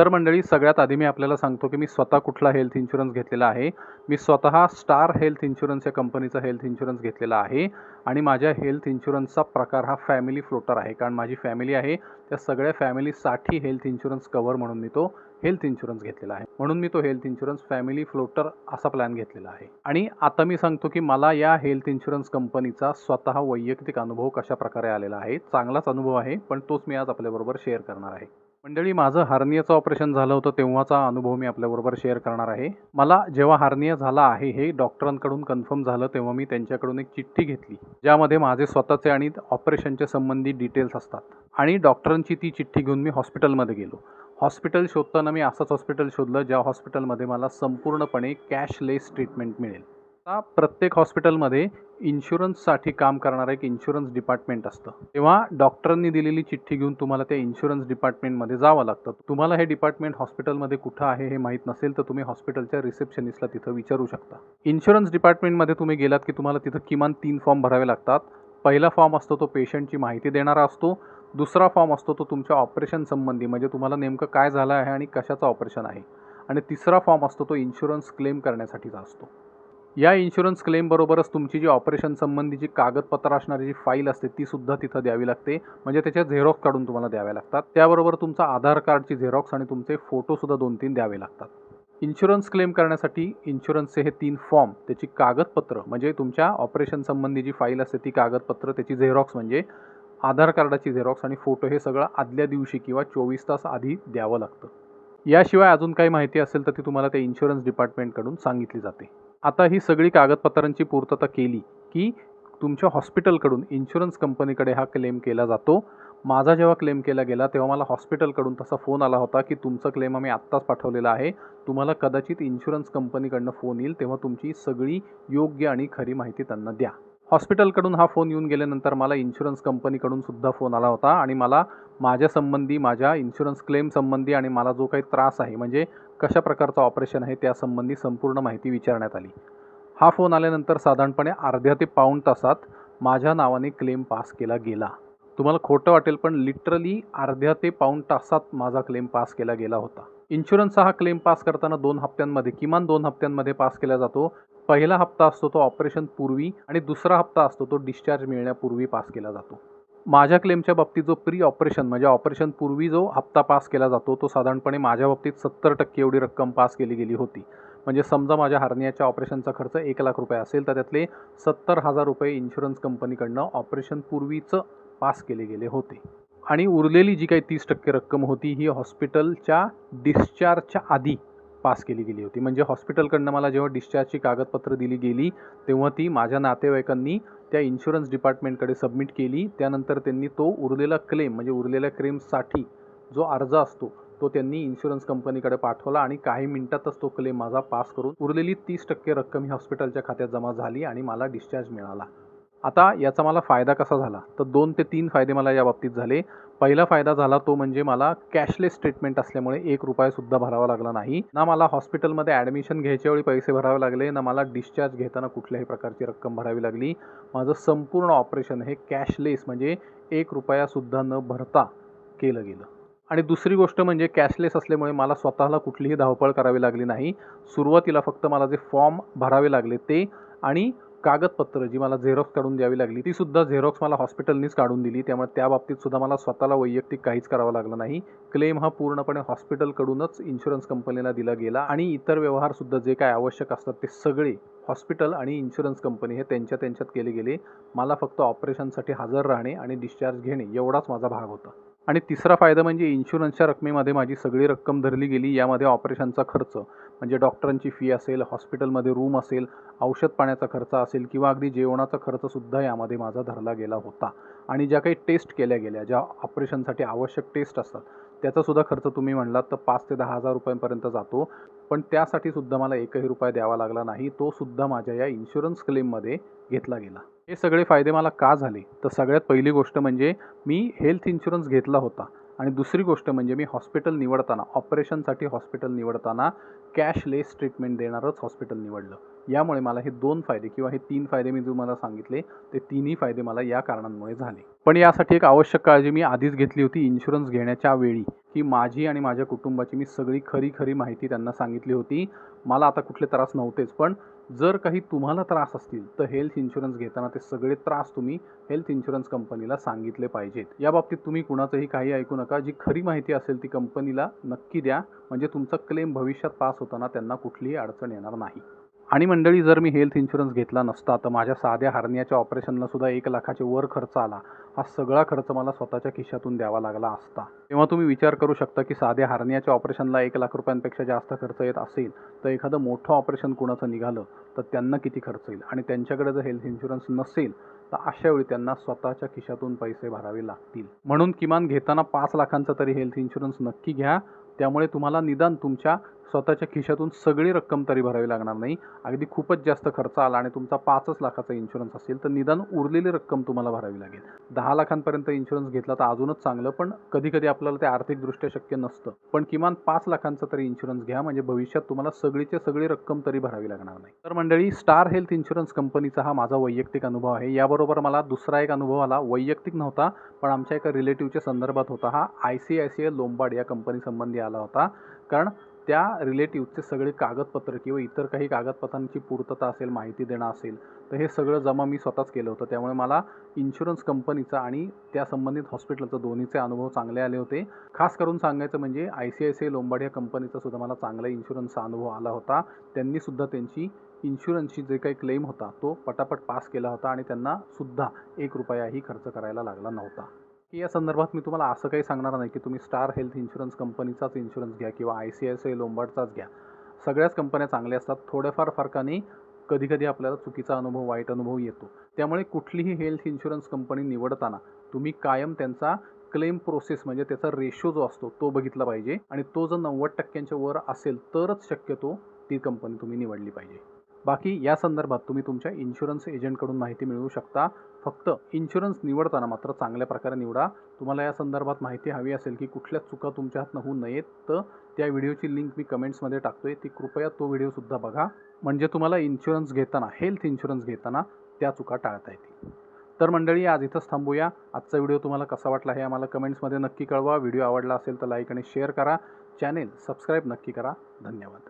तर मंडळी, सगळ्यात आधी मी आपल्याला सांगतो की मी स्वतः कुठला हेल्थ इन्शुरन्स घेतलेला आहे. मी स्वतः स्टार हेल्थ इन्शुरन्स या कंपनीचा हेल्थ इन्शुरन्स घेतलेला आहे आणि माझ्या हेल्थ इन्शुरन्सचा प्रकार हा फॅमिली फ्लोटर आहे. कारण माझी फॅमिली आहे, त्या सगळ्या फॅमिलीसाठी हेल्थ इन्शुरन्स कव्हर म्हणून मी तो हेल्थ इन्शुरन्स घेतलेला आहे. म्हणून मी तो हेल्थ इन्शुरन्स फॅमिली फ्लोटर असा प्लॅन घेतलेला आहे. आणि आता मी सांगतो की मला या हेल्थ इन्शुरन्स कंपनीचा स्वतः वैयक्तिक अनुभव कशा प्रकारे आलेला आहे. चांगलाच अनुभव आहे, पण तोच मी आज आपल्याबरोबर शेअर करणार आहे. मंडळी, माझं हार्नियाचं ऑपरेशन झालं होतं तेव्हाचा अनुभव मी आपल्याबरोबर शेअर करणार आहे. मला जेव्हा हार्निया झाला आहे हे डॉक्टरांकडून कन्फर्म झालं, तेव्हा मी त्यांच्याकडून एक चिठ्ठी घेतली ज्यामध्ये माझे स्वतःचे आणि ऑपरेशनचे संबंधित डिटेल्स असतात. आणि डॉक्टरांची ती चिठ्ठी घेऊन मी हॉस्पिटलमध्ये गेलो. हॉस्पिटल शोधताना मी असंच हॉस्पिटल शोधलं ज्या हॉस्पिटलमध्ये मला संपूर्णपणे कॅशलेस ट्रीटमेंट मिळेल. आता प्रत्येक हॉस्पिटलमध्ये इन्शुरन्ससाठी काम करणारं एक इन्शुरन्स डिपार्टमेंट असतं. तेव्हा डॉक्टरांनी दिलेली चिठ्ठी घेऊन तुम्हाला त्या इन्शुरन्स डिपार्टमेंटमध्ये जावं लागतं. तुम्हाला हे डिपार्टमेंट हॉस्पिटलमध्ये कुठं आहे हे माहीत नसेल तर तुम्ही हॉस्पिटलच्या रिसेप्शनिस्टला तिथं विचारू शकता. इन्शुरन्स डिपार्टमेंटमध्ये तुम्ही गेलात की तुम्हाला तिथं किमान 3 फॉर्म भरावे लागतात. पहिला फॉर्म असतो तो पेशंटची माहिती देणारा असतो. दुसरा फॉर्म असतो तो तुमच्या ऑपरेशन संबंधी, म्हणजे तुम्हाला नेमकं काय झालं आहे आणि कशाचं ऑपरेशन आहे. आणि तिसरा फॉर्म असतो तो इन्शुरन्स क्लेम करण्यासाठीचा असतो. या इन्शुरन्स क्लेमबरोबरच तुमची जी ऑपरेशन संबंधीची कागदपत्र असणारी जी फाईल असते ती सुद्धा तिथं द्यावी लागते. म्हणजे त्याच्या झेरॉक्स काढून तुम्हाला द्याव्या लागतात. त्याबरोबर तुमचा आधार कार्डची झेरॉक्स आणि तुमचे फोटोसुद्धा 2-3 द्यावे लागतात. इन्शुरन्स क्लेम करण्यासाठी इन्शुरन्सचे हे 3 फॉर्म, त्याची कागदपत्र म्हणजे तुमच्या ऑपरेशन संबंधी जी फाईल असते ती कागदपत्र, त्याची झेरॉक्स म्हणजे आधार कार्डाची झेरॉक्स आणि फोटो, हे सगळं आदल्या दिवशी किंवा 24 तास आधी द्यावं लागतं. याशिवाय अजून काही माहिती असेल तर ती तुम्हाला त्या इन्शुरन्स डिपार्टमेंटकडून सांगितली जाते. आता ही सगळी कागदपत्रांची पूर्तता केली की तुमच्या हॉस्पिटलकडून इन्शुरन्स कंपनीकडे हा क्लेम केला जातो. माझा जेव्हा क्लेम केला गेला तेव्हा मला हॉस्पिटलकडून तसा फोन आला होता की तुमचा क्लेम आम्ही आत्ताच पाठवलेला आहे, तुम्हाला कदाचित इन्शुरन्स कंपनीकडनं फोन येईल, तेव्हा तुमची सगळी योग्य आणि खरी माहिती त्यांना द्या. हॉस्पिटलकडून हा फोन येऊन गेल्यानंतर मला इन्शुरन्स कंपनीकडून सुद्धा फोन आला होता आणि मला माझ्यासंबंधी, माझ्या इन्शुरन्स क्लेम संबंधी आणि मला जो काही त्रास आहे, म्हणजे कशा प्रकारचं ऑपरेशन आहे त्यासंबंधी संपूर्ण माहिती विचारण्यात आली. हा फोन आल्यानंतर साधारणपणे अर्ध्या ते पाऊण तासात माझ्या नावाने क्लेम पास केला गेला. तुम्हाला खोटं वाटेल पण लिटरली अर्ध्या ते पाऊण तासात माझा क्लेम पास केला गेला होता. इन्शुरन्सचा हा क्लेम पास करताना 2 हप्त्यांमध्ये, किमान 2 हप्त्यांमध्ये पास केला जातो. पहिला हप्ता असतो तो ऑपरेशन पूर्वी आणि दुसरा हप्ता असतो तो डिस्चार्ज मिळण्यापूर्वी पास केला जातो. माझ्या क्लेमच्या बाबतीत जो प्री ऑपरेशन म्हणजे ऑपरेशन पूर्वी जो हप्ता पास केला जातो तो साधारणपणे माझ्या बाबतीत 70% एवढी रक्कम पास केली गेली होती. म्हणजे समजा माझ्या हार्नियाच्या ऑपरेशनचा खर्च 1 लाख रुपये असेल तर त्यातले 70,000 रुपये इन्शुरन्स कंपनीकडनं ऑपरेशन पूर्वीचं पास केले गेले होते. आणि उरलेली जी काही 30% रक्कम होती ही हॉस्पिटलच्या डिस्चार्जच्या आधी पास केली गेली होती. म्हणजे हॉस्पिटलकडनं मला जेव्हा डिस्चार्जची कागदपत्र दिली गेली तेव्हा ती माझ्या नातेवाईकांनी त्या इन्शुरन्स डिपार्टमेंटकडे सबमिट केली. त्यानंतर त्यांनी तो उरलेला क्लेम म्हणजे उरलेल्या क्लेमसाठी जो अर्ज असतो तो त्यांनी इन्शुरन्स कंपनीकडे पाठवला आणि काही मिनिटातच तो क्लेम माझा पास करून उरलेली 30% रक्कम ही हॉस्पिटलच्या खात्यात जमा झाली आणि मला डिस्चार्ज मिळाला. आता याचा मला फायदा कसा झाला तर 2 ते 3 फायदे मला या बाबतीत झाले. पहिला फायदा झाला तो म्हणजे मला कॅशलेस ट्रीटमेंट असल्यामुळे 1 रुपयासुद्धा भरावा लागला नाही. ना मला हॉस्पिटलमध्ये ॲडमिशन घ्यायच्या वेळी पैसे भरावे लागले, ना मला डिस्चार्ज घेताना कुठल्याही प्रकारची रक्कम भरावी लागली. माझं संपूर्ण ऑपरेशन हे कॅशलेस म्हणजे 1 रुपयासुद्धा न भरता केलं गेलं. आणि दुसरी गोष्ट म्हणजे कॅशलेस असल्यामुळे मला स्वतःला कुठलीही धावपळ करावी लागली नाही. सुरुवातीला फक्त मला जे फॉर्म भरावे लागले ते आणि कागदपत्र जी मला झेरॉक्स काढून द्यावी लागली ती सुद्धा झेरॉक्स मला हॉस्पिटलनीच काढून दिली. त्यामुळे त्या बाबतीत सुद्धा मला स्वतःला वैयक्तिक काहीच करावं लागलं नाही. क्लेम हा पूर्णपणे हॉस्पिटलकडूनच इन्शुरन्स कंपनीला दिला गेला आणि इतर व्यवहारसुद्धा जे काय आवश्यक असतात ते सगळे हॉस्पिटल आणि इन्शुरन्स कंपनी हे त्यांच्यात केले गेले. मला फक्त ऑपरेशनसाठी हजर राहणे आणि डिस्चार्ज घेणे एवढाच माझा भाग होता. आणि तिसरा फायदा म्हणजे इन्शुरन्सच्या रकमेमध्ये माझी सगळी रक्कम धरली गेली. यामध्ये ऑपरेशनचा खर्च म्हणजे डॉक्टरांची फी असेल, हॉस्पिटलमध्ये रूम असेल, औषध पाण्याचा खर्च असेल किंवा अगदी जेवणाचा खर्चसुद्धा यामध्ये माझा धरला गेला होता. आणि ज्या काही टेस्ट केल्या गेल्या, ज्या ऑपरेशनसाठी आवश्यक टेस्ट असतात त्याचासुद्धा खर्च तुम्ही म्हणलात तर 5 ते 10,000 रुपयांपर्यंत जातो. पण त्यासाठी सुद्धा मला 1ही रुपया द्यावा लागला नाही. तो सुद्धा माझ्या या इन्शुरन्स क्लेममध्ये घेतला गेला. हे सगळे फायदे मला का झाले तर सगळ्यात पहिली गोष्ट म्हणजे मी हेल्थ इन्शुरन्स घेतला होता आणि दुसरी गोष्ट म्हणजे मी हॉस्पिटल निवडताना, ऑपरेशनसाठी हॉस्पिटल निवडताना कॅशलेस ट्रीटमेंट देणारंच हॉस्पिटल निवडलं. यामुळे मला हे 2 फायदे किंवा हे 3 फायदे मी तुम्हाला सांगितले, ते तिन्ही फायदे मला या कारणांमुळे झाले. पण यासाठी एक आवश्यक काळजी मी आधीच घेतली होती इन्शुरन्स घेण्याच्या वेळी, की माझी आणि माझ्या कुटुंबाची मी सगळी खरी माहिती त्यांना सांगितली होती. मला आता कुठले त्रास नव्हतेच, पण जर काही तुम्हाला त्रास असतील तर हेल्थ इन्शुरन्स घेताना ते सगळे त्रास तुम्ही हेल्थ इन्शुरन्स कंपनीला सांगितले पाहिजेत. या बाबतीत तुम्ही कुणाचंही काही ऐकू नका. जी खरी माहिती असेल ती कंपनीला नक्की द्या, म्हणजे तुमचा क्लेम भविष्यात पास होताना त्यांना कुठलीही अडचण येणार नाही. आणि मंडळी, जर मी हेल्थ इन्शुरन्स घेतला नसता तर माझ्या साध्या हर्नियाच्या ऑपरेशनला सुद्धा 1,00,000च्या वर खर्च आला. हा सगळा खर्च मला स्वतःच्या खिशातून द्यावा लागला असता. तेव्हा तुम्ही विचार करू शकता की साध्या हर्नियाच्या ऑपरेशनला 1,00,000 रुपयांपेक्षा जास्त खर्च येत असेल तर एखादं मोठं ऑपरेशन कुणाचं निघालं तर त्यांना किती खर्च येईल. आणि त्यांच्याकडे जर हेल्थ इन्शुरन्स नसेल तर अशावेळी त्यांना स्वतःच्या खिशातून पैसे भरावे लागतील. म्हणून किमान घेताना 5,00,000चा तरी हेल्थ इन्शुरन्स नक्की घ्या. त्यामुळे तुम्हाला निदान तुमच्या स्वतःच्या खिशातून सगळी रक्कम तरी भरावी लागणार नाही. अगदी खूपच जास्त खर्च आला आणि तुमचा 5च लाखाचा इन्शुरन्स असेल तर निदान उरलेली रक्कम तुम्हाला भरावी लागेल. 10,00,000पर्यंत इन्शुरन्स घेतला तर अजूनच चांगलं, पण कधी आपल्याला ते आर्थिकदृष्ट्या शक्य नसतं. पण किमान 5,00,000चा तरी इन्शुरन्स घ्या, म्हणजे भविष्यात तुम्हाला सगळीच्या सगळी रक्कम तरी भरावी लागणार नाही. तर मंडळी, स्टार हेल्थ इन्शुरन्स कंपनीचा हा माझा वैयक्तिक अनुभव आहे. याबरोबर मला दुसरा एक अनुभव आला, वैयक्तिक नव्हता पण आमच्या एका रिलेटिव्हच्या संदर्भात होता. हा ICICI लोंबार्ड या कंपनीसंबंधी आला होता. कारण त्या रिलेटिव्हचे सगळे कागदपत्र किंवा इतर काही कागदपत्रांची पूर्तता असेल, माहिती देणं असेल, तर हे सगळं जमा मी स्वतःच केलं होतं. त्यामुळे मला इन्शुरन्स कंपनीचा आणि त्या संबंधित हॉस्पिटलचं दोन्हीचे अनुभव चांगले आले होते. खास करून सांगायचं म्हणजे ICICI लोंबार्ड या कंपनीचा सुद्धा मला चांगला इन्शुरन्सचा अनुभव आला होता. त्यांनी सुद्धा त्यांची इन्शुरन्सची जे काही क्लेम होता तो पटापट पास केला होता आणि त्यांना सुद्धा 1 रुपयाही खर्च करायला लागला नव्हता. की या संदर्भात मी तुम्हाला असं काही सांगणार नाही की तुम्ही स्टार हेल्थ इन्शुरन्स कंपनीचाच इन्शुरन्स घ्या किंवा ICICI लोंबार्डचाच घ्या. सगळ्याच कंपन्या चांगल्या असतात. थोड्याफार फरकाने कधी आपल्याला चुकीचा अनुभव, वाईट अनुभव येतो. त्यामुळे कुठलीही हेल्थ इन्शुरन्स कंपनी निवडताना तुम्ही कायम त्यांचा क्लेम प्रोसेस म्हणजे त्याचा रेशो जो असतो तो बघितला पाहिजे आणि तो जर 90%च्या वर असेल तरच शक्यतो ती कंपनी तुम्ही निवडली पाहिजे. बाकी या संदर्भात तुम्ही तुमच्या इन्शुरन्स एजंटकडून माहिती मिळवू शकता. फक्त इन्शुरन्स निवडताना मात्र चांगल्या प्रकारे निवडा. तुम्हाला या संदर्भात माहिती हवी असेल की कुठल्या चुका तुमच्या हातून होऊ नयेत तर त्या व्हिडिओची लिंक मी कमेंट्समध्ये टाकतोय, ती कृपया तो व्हिडिओसुद्धा बघा, म्हणजे तुम्हाला इन्शुरन्स घेताना, हेल्थ इन्शुरन्स घेताना त्या चुका टाळता येतील. तर मंडळी, आज इथंच थांबूया. आजचा व्हिडिओ तुम्हाला कसा वाटला हे आम्हाला कमेंट्समध्ये नक्की कळवा. व्हिडिओ आवडला असेल तर लाईक आणि शेअर करा. चॅनेल सबस्क्राईब नक्की करा. धन्यवाद.